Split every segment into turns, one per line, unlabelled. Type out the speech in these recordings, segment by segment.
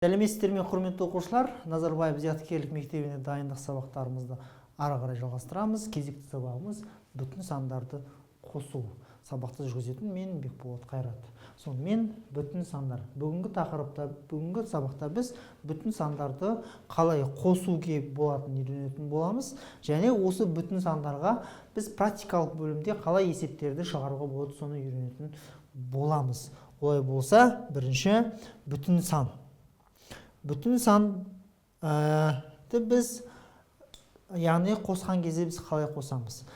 Сәлеметсіздер ме, құрметті оқушылар? Назарбаев зияткерлік мектебіне дайындық сабақтарымызды ары қарай жалғастырамыз. Кезекті сабағымыз бүтін сандарды қосу. Сабақты жүргізетін мен Бекболат Қайрат. Сонымен бүтін сандар. Бүгінгі сабақта біз бүтін сандарды қалай қосуге болатынын үйренетін боламыз. Және осы бүтін сандарға біз практикалық бөлімде қалай есептерді шығаруға болады, соны үйренетін боламыз. Олай болса, бірінші бүтін сан. Бүтін санды біз, яғни қосқан кезде біз қалай қосамыз?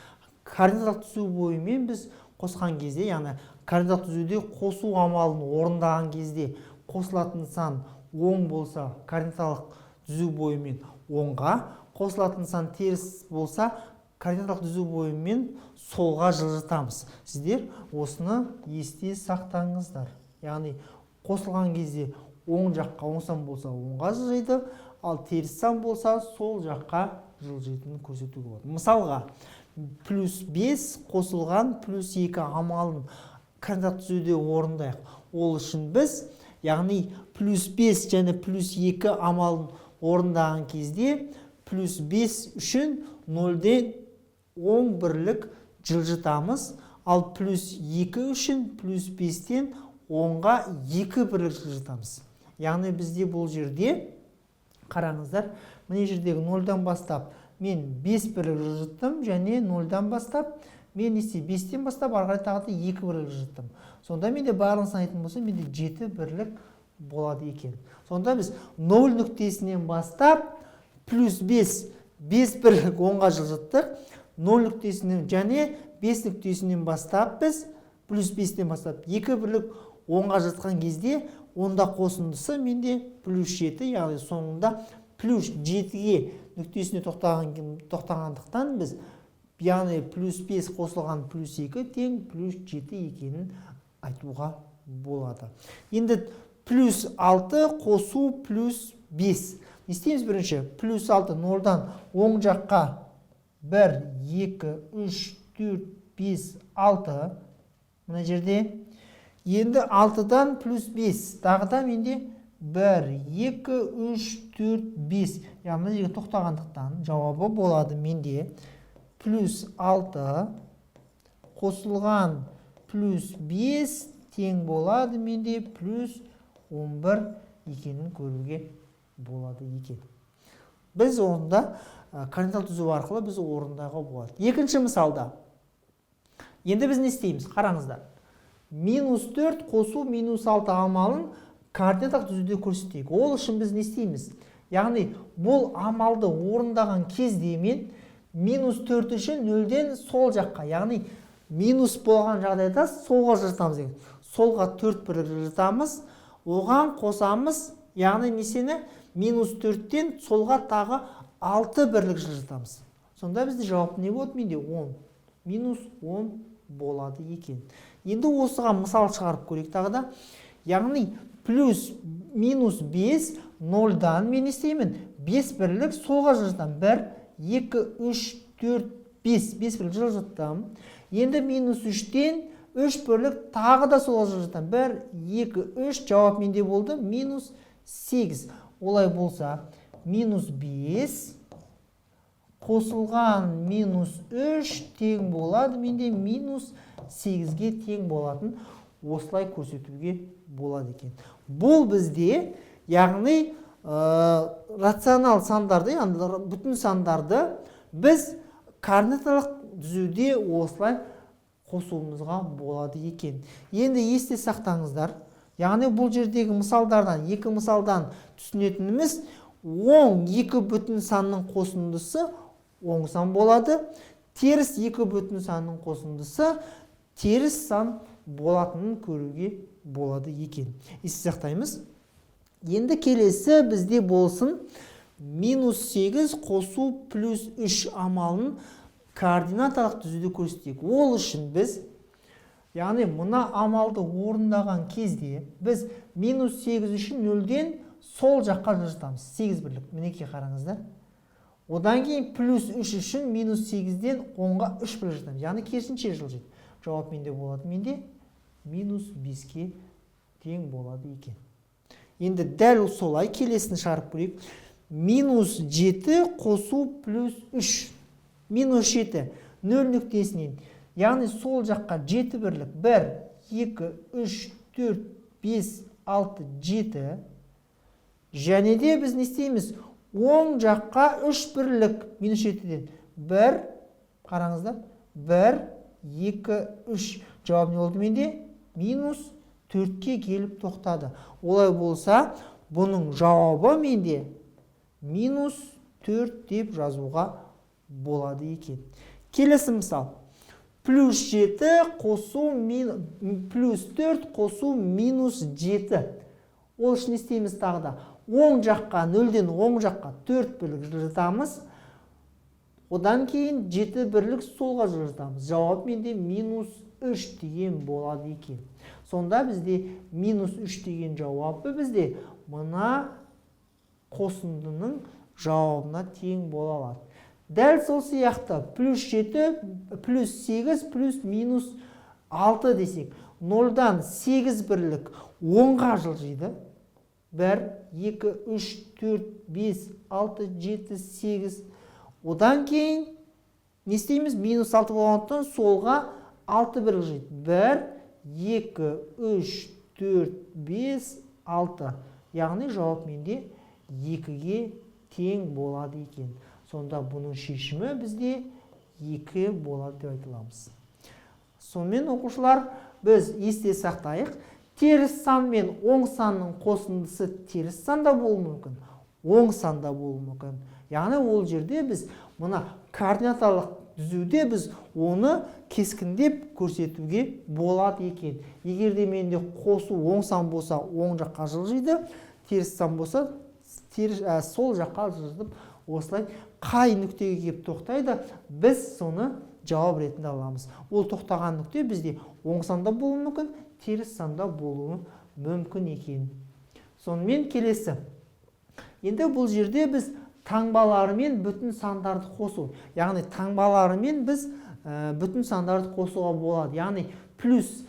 Координаталық түзу бойымен біз қосқан кезде, яғни координаталық түзуде қосу амалын орындаған кезде қосылатын сан 10 болса, координаталық түзу бойымен 10-ға, қосылатын сан теріс болса, координаталық түзу бойымен солға жылжытамыз. Сіздер осыны есте сақтаңыздар. Яғни қосылған кезде оң жаққа оң сан болса оңға жылжиды, ал теріс сан болса сол жаққа жылжитынын көрсетуге болады. Мысалға, плюс 5 қосылған плюс 2 амалын координат түзуде орындайық. Ол үшін біз, яғни плюс 5 және плюс 2 амалын орындаған кезде плюс 5 үшін 0-ден 10 бірлік жылжытамыз, ал плюс 2 үшін плюс 5-тен 10-ға 2 бірлік жылжытамыз. Яғни бізде бұл жерде, қараңыздар, міне жердегі 0-дан бастап мен 5 бірлік жылжыттым, және 0-дан бастап мен 5-тен бастап ары қарай тағы 2 бірлік жылжыттым. Сонда менде барлығын санайтын болса, менде 7 бірлік болады екен. Сонда біз 0 нүктесінен бастап плюс 5 бірлік 10-ға жылжыттық, 0 нүктесінен және 5 нүктесінен бастап біз плюс 5-тен бастап 2 бірлік 10-ға жылжытқан кезде онда қосындысы менде плюс 7, яғни соңында плюс 7-ге нүктесіне тоқтағандықтан біз, яғни плюс 5 қосылған плюс 2 тең плюс 7 екенін айтуға болады. Енді плюс 6 қосу плюс 5. Не істейміз бірінші? Плюс 6 0-дан оң жаққа 1, 2, 3, 4, 5, 6. Мына жерде. Енді 6-дан плюс 5. Тағыда менде 1, 2, 3, 4, 5. Яғни жерге тоқтағандықтан жауабы болады менде плюс 6 қосылған плюс 5 тең болады менде плюс 11 екенін көруге болады екен. Біз онда координаталық түзу арқылы біз орындауға болады. Екінші мысалда. Енді біз не істейміз? Қараңыздар. Минус 4 қосу минус 6 амалын координаталық түзуде көрсетейік. Ол үшін біз не істейміз? Яғни бұл амалды орындаған кезде мен минус 4 үшін 0-ден сол жаққа, яғни минус болған жағдайда солға жылжытамыз. Солға 4 бірлік жылжытамыз, оған қосамыз, яғни несені минус 4-тен солға тағы 6 бірлік жылжытамыз. Сонда бізде жауап не болады? Менде 10. Минус 10 болады екен. Енді осыған мысал шығарып көрейік тағыда. Яғни плюс минус 5 0-дан мен істеймін 5 бірлік солға жылжытам. 1, 2, 3, 4, 5 бірлік жылжыттым. Енді минус 3-тен 3 бірлік тағы да солға жылжытам. 1, 2, 3 жауап менде болды минус 8. Олай болса минус 5 қосылған минус 3 тең болады менде минус 8-ге тең болатын, осылай көрсетуге болады екен. Бұл бізде, яғни рационал сандарды, яғни бүтін сандарды біз координаталық түзуде осылай қосуымызға болады екен. Енді есте сақтаңыздар. Яғни бұл жердегі мысалдардан, екі мысалдан түсінетініміз, оң екі бүтін санның қосындысы оң сан болады, теріс екі бүтін санның қосындысы теріс сан болатынын көруге болады екен. Есте сақтаймыз. Енді келесі бізде болсын минус 8 қосу плюс 3 амалын координаталық түзуде көрсетейік. Ол үшін біз, яғни мына амалды орындаған кезде біз минус 8 үшін 0-ден сол жаққа жылжытамыз. 8 бірлік. Мінекей қараңыздар. Одан кейін плюс 3 үшін минус 8-ден 10-ға 3 бірлік жылжытамыз. Яғни керісінше жылжиды. Жауап менде болады. Менде минус 5-ке тең болады екен. Енді дәл солай келесін шығарып көрейік. Минус 7 қосу плюс 3. Минус 7 0 нүктесінен. Яғни сол жаққа 7 бірлік. 1, 2, 3, 4, 5, 6, 7. Және де біз не істейміз? Оң жаққа 3 бірлік. Минус 7-ден. 1, қараңыздар. 1, 2, 3. Жауап не болды менде? Минус 4-ке келіп тоқтады. Олай болса, бұның жауабы менде минус 4 деп жазуға болады екен. Келесі мысал. Плюс 7 қосу плюс 4 қосу минус 7. Ол үшін істейміз тағы да. Оң жаққа, 0-ден оң жаққа 4 бірлік жылжытамыз. Одан кейін 7 бірлік солға жылжытамыз. Жауап менде минус 3 деген болады екен. Сонда бізде минус 3 деген жауабы бізде мына қосындының жауабына тең бола алады. Дәл сол сияқты плюс 7, плюс 8, плюс минус 6 десек. 0-дан 8 бірлік оңға жылжиды. 1, 2, 3, 4, 5, 6, 7, 8. Одан кейін не істейміз? Минус 6 болғандықтан солға 6 бірлік жылжиды. 1, 2, 3, 4, 5, 6. Яғни жауап менде 2-ге тең болады екен. Сонда бұның шешімі бізде 2 болады деп айтыламыз. Сонымен оқушылар, біз есте сақтайық. Теріс сан мен оң санның қосындысы теріс санда болуы мүмкін, оң санда болуы мүмкін. Яғни ол жерде біз мына координаталық түзуде біз оны кескіндеп көрсетуге болады екен. Егер де менде қосу оң сан болса, оң жаққа жылжиды, теріс сан болса, сол жаққа жылжытып, осылай қай нүктеге келіп тоқтайды, біз соны жауап ретінде аламыз. Ол тоқтаған нүкте бізде оң санда болуы мүмкін, теріс санда болуы мүмкін екен. Сонымен келесі. Енді бұл жерде біз таңбаларымен бүтін сандарды қосу. Яғни таңбаларымен біз бүтін сандарды қосуға болады. Яғни плюс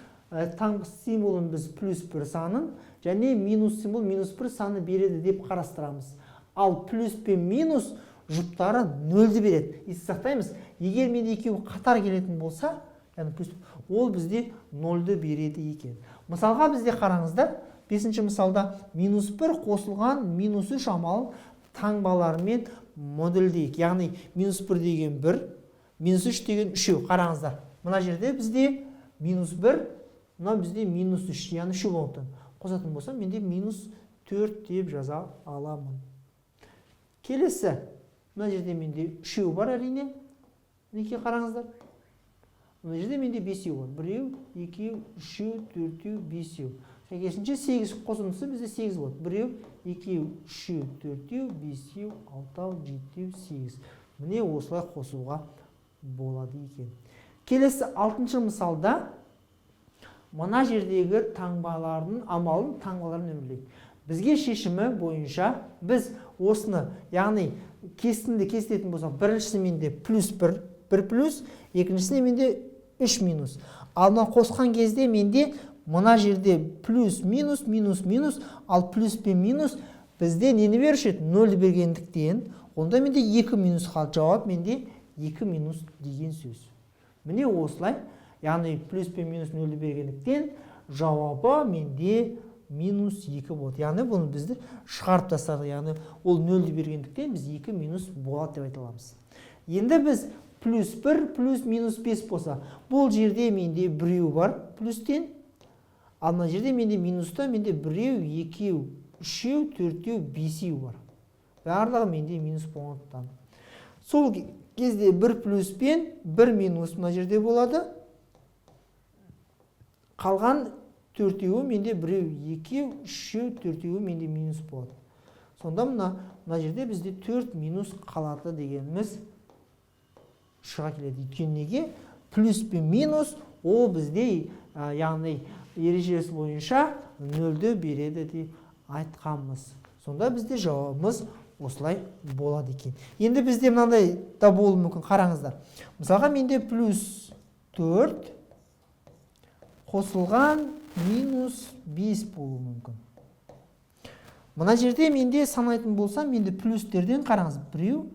символын біз плюс 1 санын, және минус символ минус 1 саны береді деп қарастырамыз. Ал плюс пен минус жұптары 0-ді береді. Есте сақтаймыз. Егер мен екеуі қатар келетін болса, ол бізде 0-ді береді екен. Мысалға бізде қараңыздар, 5-ші мысалда минус 1 қосылған минус 3 амалын таңбаларымен модельдейік. Яғни минус 1 деген 1, минус 3 деген 3. Қараңыздар. Мына жерде бізде минус 1, мына бізде минус 3, яғни 3 болыпты. Қосатын болса, менде минус 4 деп жаза аламын. Келесі. Мына жерде менде 3 бар әрине. Неке қараңыздар. Мына жерде менде 5 бар. 1, 2, 3, 4, 5. Сәйкесінше 8 қосындысы бізде 8 болады. 1, 2, 3, 4, 5, 6, 7, 8. Міне осылай қосуға болады екен. Келесі 6-шы мысалда мына жердегі таңбалардың амалын таңбаларын нөмірлейік. Бізге шешімі бойынша біз осыны, яғни кестінді кестетін болсақ, біріншісі менде плюс 1 плюс, екіншісіне менде 3 минус. Алдына қосқан кезде менде мына жерде плюс минус, минус, минус, ал плюс пен минус бізде нені беруші еді? 0 бергендіктен, онда менде 2 минус қалды. Жауап менде 2 минус деген сөз. Міне осылай, яғни плюс пен минус 0 бергендіктен жауабы менде минус 2 болады. Яғни бұны бізді шығарып тастады. Яғни ол 0 бергендіктен біз 2 минус болады деп айталамыз. Енді біз плюс 1 плюс минус 5 болса, бұл жерде менде біреу бар плюстен, ал мына жерде менде минуста менде біреу, екеу, үшеу, төртеу, бесеу бар. Барлығы менде минус болғандықтан. Сол кезде 1 плюс пен 1 минус мына жерде болады. Қалған төртеуі менде біреу, екеу, үшеу, төртеуі менде минус болады. Сонда мына жерде бізде 4 минус қалады дегеніміз шыға келеді. Өйткені неге? Плюс пен минус ол бізде, яғни ережесі бойынша 0-ді береді деп айтқанбыз. Сонда бізде жауабымыз осылай болады екен. Енді бізде мынандай да болуы мүмкін. Қараңыздар. Мысалға менде плюс 4 қосылған минус 5 болуы мүмкін. Мына жерде менде санайтын болсам, менде плюстерден қараңыз. 1,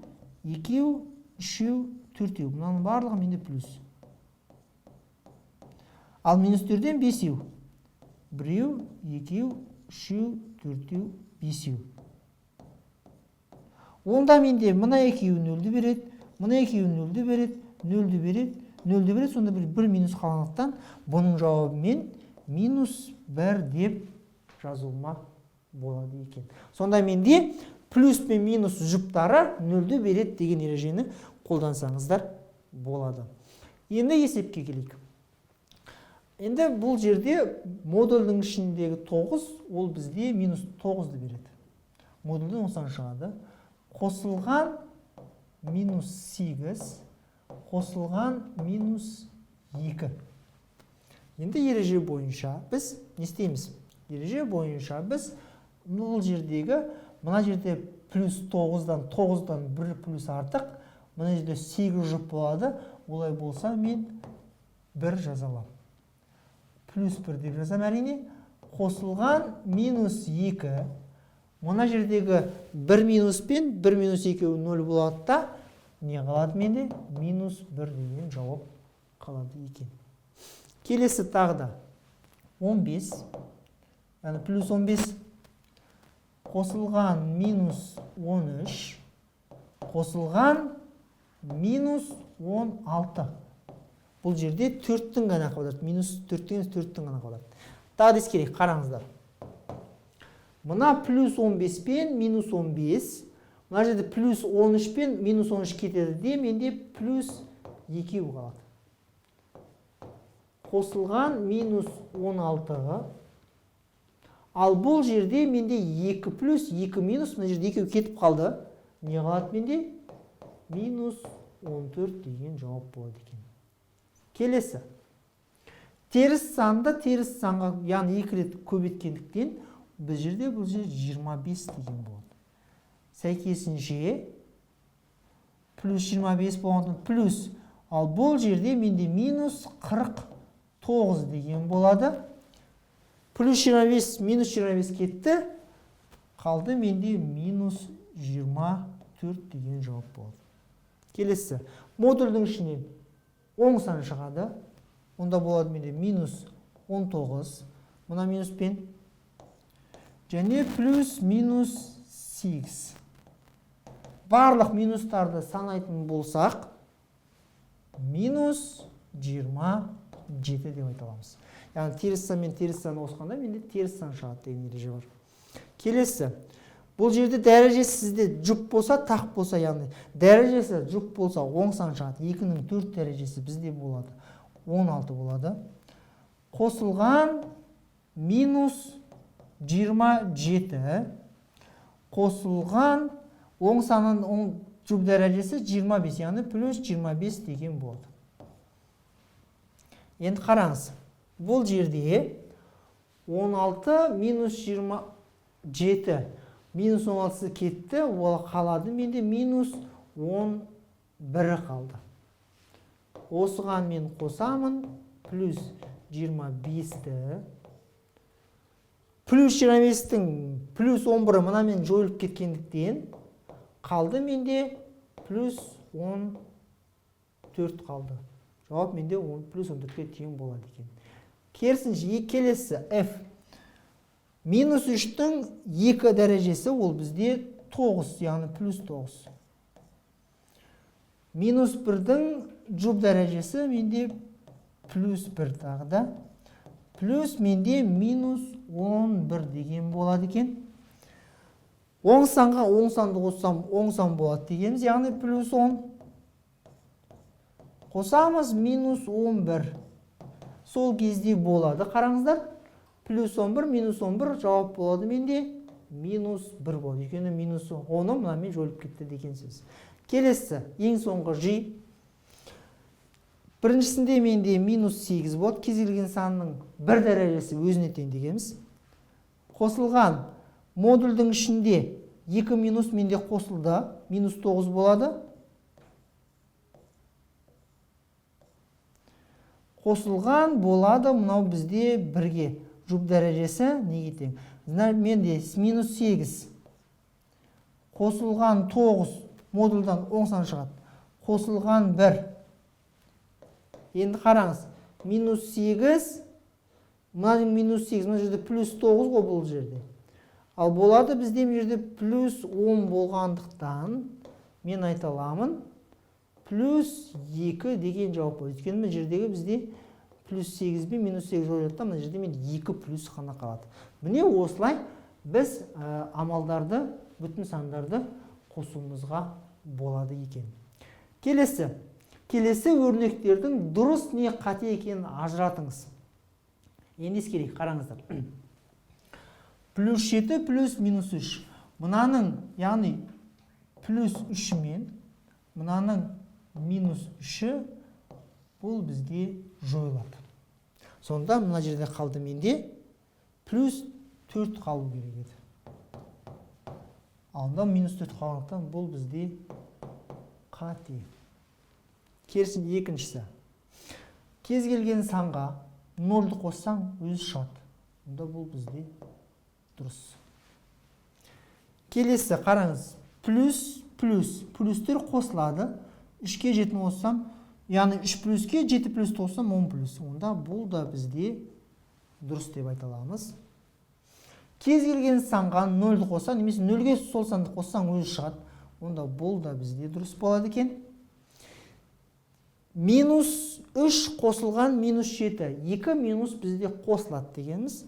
2, 3, 4. Мұнаның барлығы менде плюс. Ал минустерден 5. 1, 2, 3, 4, 5. Онда менде мына екеуі нөлді береді, мына екеуі нөлді береді, нөлді береді, нөлді береді. Сонда бір минус қалғандықтан бұның жауабы мен -1 деп жазуыма болады екен. Сонда менде плюс пен минус жұптары нөлді береді деген ережені қолдансаңыздар болады. Енді есепке келейік. Енді бұл жерде модульдің ішіндегі 9, ол бізде -9-ды береді. Модульдің осыдан шығады. Қосылған -8, қосылған -2. Енді ереже бойынша біз не істейміз? Ереже бойынша біз бұл жердегі, мына жерде плюс 9-дан 1 плюс артық, мына жерде 8 жұп болады. Олай болса мен 1 жазалам. Плюс 1 деп жазам әрине. Қосылған -2. Мына жердегі 1 минус пен 1 минус 2 0 болады да, не қалады менде? -1 деген жауап қалады екен. Келесі тағы да 15, яғни плюс 15, қосылған -13, қосылған -16. Бұл жерде 4-тің ғана қалады. -4-тен 4-тің ғана қалады. Тағы ескерейік, қараңыздар. Мына плюс 15 пен -15, мына жерде плюс 13 пен -13 кетеді де, менде плюс 2 қалады. Қосылған -16. Ал бұл жерде менде 2 плюс 2 минус, мына жерде 2 кетіп қалды. Не қалады менде? -14 деген жауап болады екен. Келесі. Теріс санды теріс санға, яғни 2 рет көбейткендіктен, бұл жерде 25 деген болады. Сәйкесінше плюс 25 болғандықтан плюс. Ал бұл жерде менде -49 деген болады. Плюс 25, минус 25 кетті. Қалды менде -24 деген жауап болады. Келесі. Модульдің ішінен 10 сан шығады. Онда болады менде -19. Мұна минус пен. Және плюс -8. Барлық минустарды санайтын болсақ, -27 деп айта аламыз. Яғни теріс сан мен теріс сан қосқанда менде теріс сан шығады деген ереже бар. Келесі. Бұл жерде дәрежесі сізде жұп болса, тақ болса, яғни дәрежесі жұп болса 10 сан шығады. 2-ның 4 дәрежесі бізде болады. 16 болады. Қосылған -27. Қосылған 10 санның жұп дәрежесі 25, яғни плюс 25 деген болады. Енді қараңыз. Бұл жерде 16 минус 27. Минус 16 кетті, ол қалады. Менде минус 11 қалды. Осыған мен қосамын. Плюс 25-ті. Плюс 25-тің плюс 11-і мұна мен жойылып кеткендіктен қалды менде плюс 14 қалды. Жауап менде плюс 14-ке тең болады екен. Керісінше келесі f. Минус 3-тің 2 дәрежесі ол бізде 9, яғни плюс 9. Минус 1-дің жұп дәрежесі менде плюс 1 тағы да. Плюс менде минус 11 деген болады екен. 10 санға 10 санды қоссам 10 сан болады дегеніміз, яғни плюс 10. Қосамыз минус 11. Сол кезде болады. Қараңыздар. Плюс 11, минус 11 жауап болады менде минус 1 болады. Екені минус 10-ы мұна мен жойылып кетті деген сөз. Келесі, ең соңғы жи. Біріншісінде менде минус 8 болады. Кез келген санның 1 дәрежесі өзіне тең дегеніміз. Қосылған модульдің ішінде 2 минус менде қосылды. Минус 9 болады. Қосылған болады, мұнау бізде бірге. Жұп дәрежесі неге тең? менде минус 8 қосылған 9 модульдан оң сан шығады. Қосылған 1. Енді қараңыз. Минус 8, мына минус 8, мына жерде плюс 9 ғой бұл жерде. Ал болады бізде бұл жерде плюс 10 болғандықтан мен айта аламын плюс 2 деген жауап болады. Өйткені мына жердегі бізде плюс 8 бен минус 8 жойылады, мына жерде мен 2 плюс қана қалады. Міне осылай біз амалдарды, бүтін сандарды қосуымызға болады екен. Келесі өрнектердің дұрыс не қате екенін ажыратыңыз. Енді ескерейік, қараңыздар. Плюс 7 плюс минус 3. Мынаның, яғни плюс 3 мен мынаның минус 3 бұл бізге жойылады. Сонда мына жерде қалды менде плюс 4 қалу керек еді. Алында минус 4 қалғандықтан бұл бізде қате. Керісінше екіншісі. Кез келген санға 0-ды қоссаң өзі шығады. Онда бұл бізде дұрыс. Келесі қараңыз. Плюстер қосылады. 3-ке 7 қоссам, яғни 3 плюске 7 плюс қоссам 10 плюс. Онда бұл да бізде дұрыс деп айта аламыз. Кез келген санға 0-ды қоссаң, немесе 0-ге сол санды қоссаң өзі шығады. Онда бұл да бізде дұрыс болады екен. Минус 3 қосылған минус 7. 2 минус бізде қосылады дегеніміз.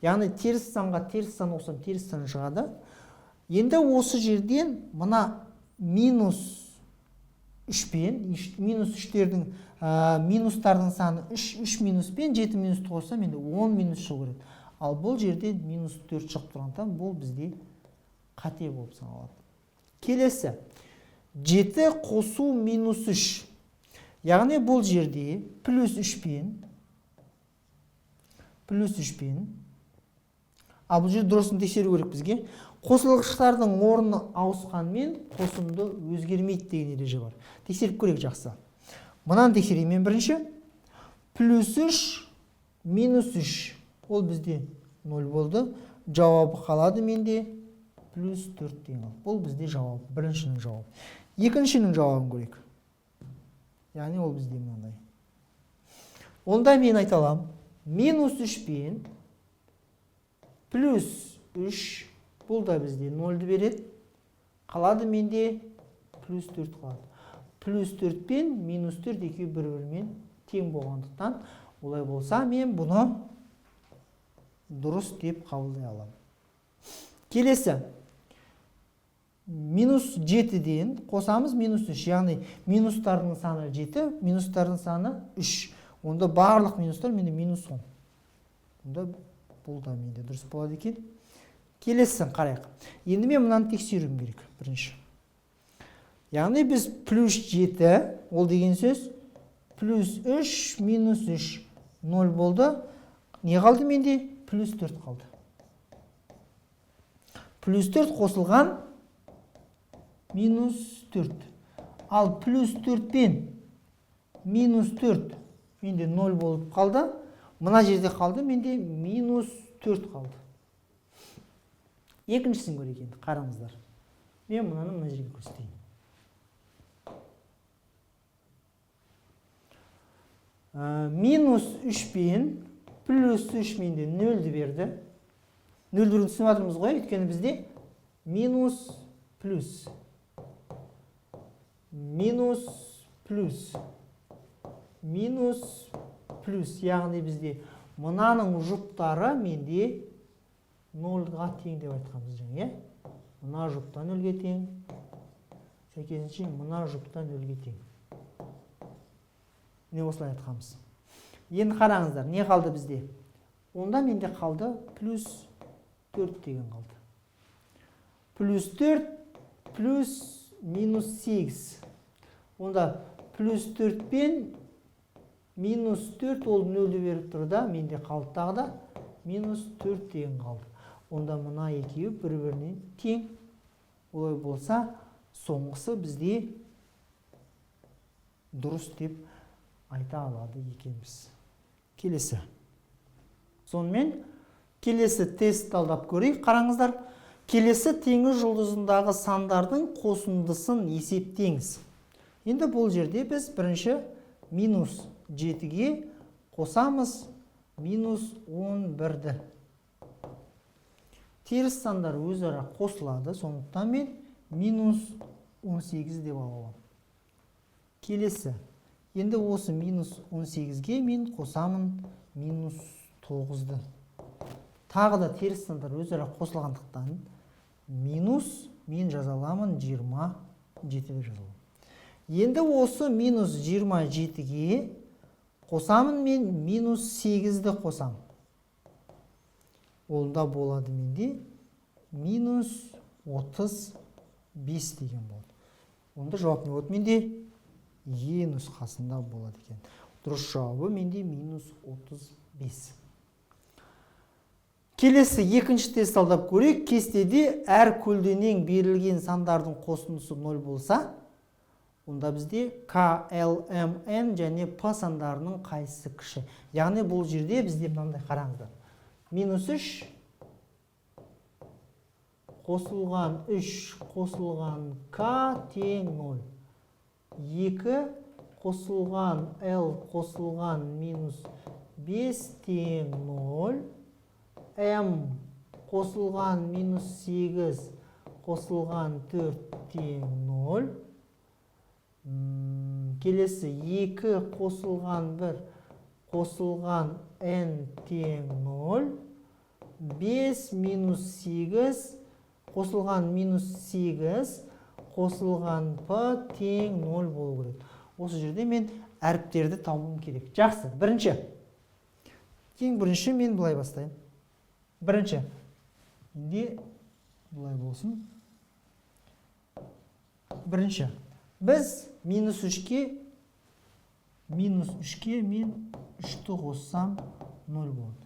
Яғни теріс санға теріс сан қоссам теріс сан шығады. Енді осы жерден мына минус 3 пен, минус 3-тердің минустардың саны 3 минус пен 7 минусты қоссам енді 10 минус шығу керек. Ал бұл жерде минус 4 шығып тұрғандықтан бұл бізде қате болып саналады. Келесі. 7 қосу минус 3. Яғни бұл жерде плюс 3 пен, ал бұл жерде дұрысын тексеру керек бізге. Қосылғыштардың орны ауысқанмен қосымды өзгермейді деген ереже бар. Тексеріп көрейік жақсы. Мынаны тексерейін бірінші. Плюс 3 минус 3. Ол бізде 0 болды. Жауабы қалады менде плюс 4 деген. Бұл бізде жауап. Біріншінің жауабы. Екіншінің жауабын көрейік. Яғни ол бізде мынандай. Онда мен айта аламын. Минус 3 пен плюс 3. Бұл да бізде 0-ды береді. Қалады менде плюс 4 қалады. Плюс 4 пен минус 4 екеуі бір-бірімен тең болғандықтан, олай болса мен бұны дұрыс деп қабылдай аламын. Келесі. Минус 7-ден қосамыз минус 3. Яғни минустардың саны 7, минустардың саны 3. Онда барлық минустар менде минус 10. Онда бұл да менде дұрыс болады екен. Келесін қарайық. Енді мен мынаны тексеруім керек бірінші. Яғни біз плюс 7, ол деген сөз плюс 3 минус 3 0 болды. Не қалды менде? Плюс 4 қалды. Плюс 4 қосылған минус 4. Ал плюс 4 пен минус 4 менде 0 болып қалды. Мына жерде қалды менде минус 4 қалды. Екіншісін көрейік енді, қараңыздар. Мен мынаны мына жерге көрсетейін. Минус 3 пен плюс 3 менде 0-ді берді. 0-ді түсініп жатырмыз ғой, өйткені бізде минус плюс. Минус плюс. Минус плюс. Яғни бізде мынаның жұптары менде 0-ға тең деп айтқанбыз жаңа. Мына жұптан 0-ге тең. Сәйкесінше мына жұптан 0-ге тең. Не осылай айтқанбыз. Енді қараңыздар, не қалды бізде? Онда менде қалды плюс 4 деген қалды. Плюс 4 плюс минус 8. Онда плюс 4 пен минус 4 ол 0-ді беріп тұрда, менде қалды тағы да минус 4 деген қалды. Онда мына екеуі бір-бірінен тең. Олай болса, соңғысы бізде дұрыс деп айта алады екенбіз. Келесі. Сонымен Келесі тест талдап көрейік. Қараңыздар. Келесі теңіз жұлдызындағы сандардың қосындысын есептеңіз. Енді бұл жерде біз бірінші минус 7-ге қосамыз минус 11-ді. Теріс сандар өзара қосылады, сондықтан мен минус 18 деп аламын. Келесі. Енді осы минус 18-ге мен қосамын минус 9-ды. Тағы да теріс сандар өзара қосылғандықтан минус мен жазаламын 27 деп жазаламын. Енді осы минус 27-ге қосамын мен минус 8-ді қосамын. Олда болады менде минус 35 деген болды. Онда жауап не болады менде? Е нұсқасында болады екен. Дұрыс жауабы менде минус 35. Келесі екінші тест талдап көрейік. Кестеде әр көлденең берілген сандардың қосындысы 0 болса, онда бізде К, Л, М, Н және П сандарының қайсысы кіші? Яғни бұл жерде бізде мынандай қараңыздар. Минус 3 қосылған 3 қосылған К тең 0. 2 қосылған L қосылған минус 5 тең 0. М қосылған минус 8 қосылған 4 тең 0. Келесі 2 қосылған 1 қосылған N тең 0. 5 минус 8 қосылған минус 8 қосылған П тең 0 болу керек. Осы жерде мен әріптерді табуым керек. Жақсы. Бірінші. Ең бірінші мен бұлай бастайын. Бірінші. Енді бұлай болсын. Бірінші. Біз минус 3-ке мен 3-ті қоссам 0 болды.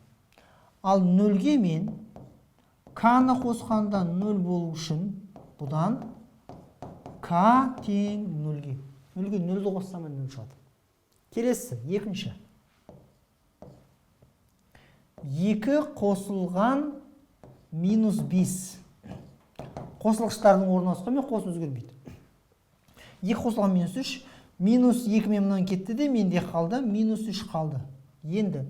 Ал 0-ге мен К-ны қосқанда 0 болу үшін бұдан К тең 0-ге. 0-ге 0-ді қоссам 0 шығады. Келесі, екінші. 2 қосылған минус 5. Қосылғыштардың орналасқан мен қосын өзгермейді. 2 қосылған минус 3. Минус 2 мен мұнан кетті де, менде қалды. Минус 3 қалды. Енді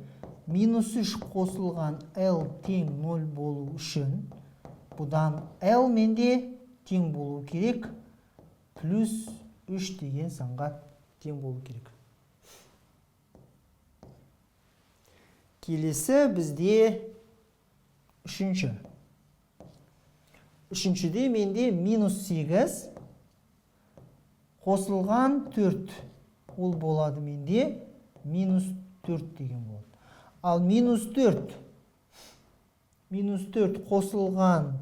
минус 3 қосылған L тең 0 болу үшін бұдан L менде тең болу керек. Плюс 3 деген санға тең болу керек. Келесі бізде үшінші. Үшіншіде менде минус 8 қосылған 4. Ол болады менде минус 4 деген болады. Ал минус 4 қосылған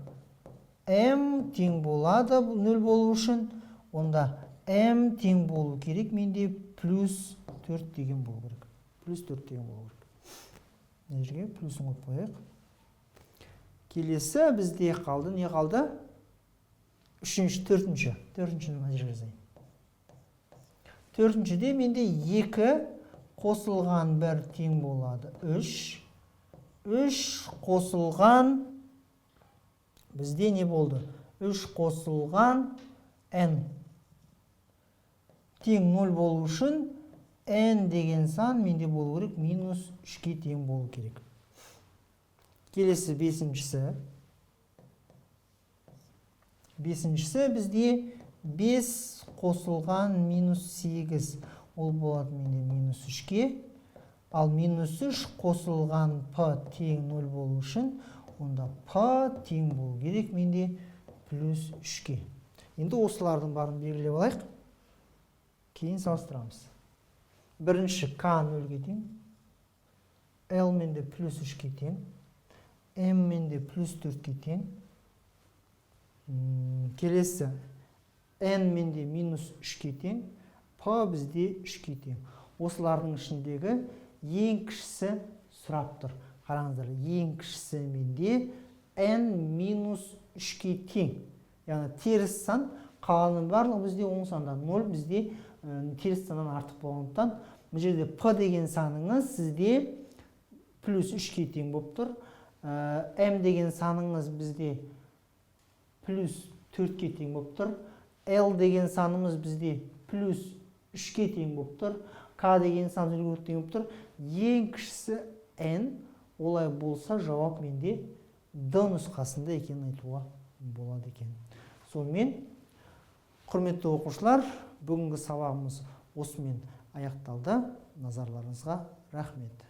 М тең болады 0 болу үшін. Онда М тең болу керек. Менде плюс 4 деген болу керек. Плюс 4 деген болу керек. Не жерге плюсын қойып қояйық. Келесі бізде қалды. Не қалды? Төртінші мына жерге жазайын. Төртіншіде менде 2 қосылған 1 тең болады 3. 3 қосылған бізде не болды? 3 қосылған N тең 0 болу үшін N деген сан менде болу керек минус 3-ке тең болу керек. Келесі бесіншісі. Бесіншісі бізде 5 қосылған минус 8. Ол болады менде минус 3-ке. Ал минус 3 қосылған П тең 0 болу үшін, онда П тең болу керек менде плюс 3-ке. Енді осылардың барын белгілеп алайық. Кейін салыстырамыз. Бірінші К 0-ге тең. L менде плюс 3-ке тең. М менде плюс 4-ке тең. Келесі N менде минус 3-ке тең. П бізде 3-ке тең. Осылардың ішіндегі ең кішісі сұрап тұр. Қараңыздар, ең кішісі менде N минус 3-ке тең. Яғни теріс сан, қаланың барлығы бізде оң сандан 0, бізде теріс саннан артық болғандықтан, бұл жерде П деген саныңыз сізде плюс 3-ке тең болып тұр. m деген саныңыз бізде плюс 4-ке тең болып тұр. L деген санымыз бізде плюс 3-ке тең болып тұр. K деген сан 0-ге тең болып тұр. Ең кішісі n, олай болса жауап менде D нұсқасында екенін айтуға болады екен. Сонымен, құрметті оқушылар, бүгінгі сабағымыз осымен аяқталды. Назарларыңызға рахмет.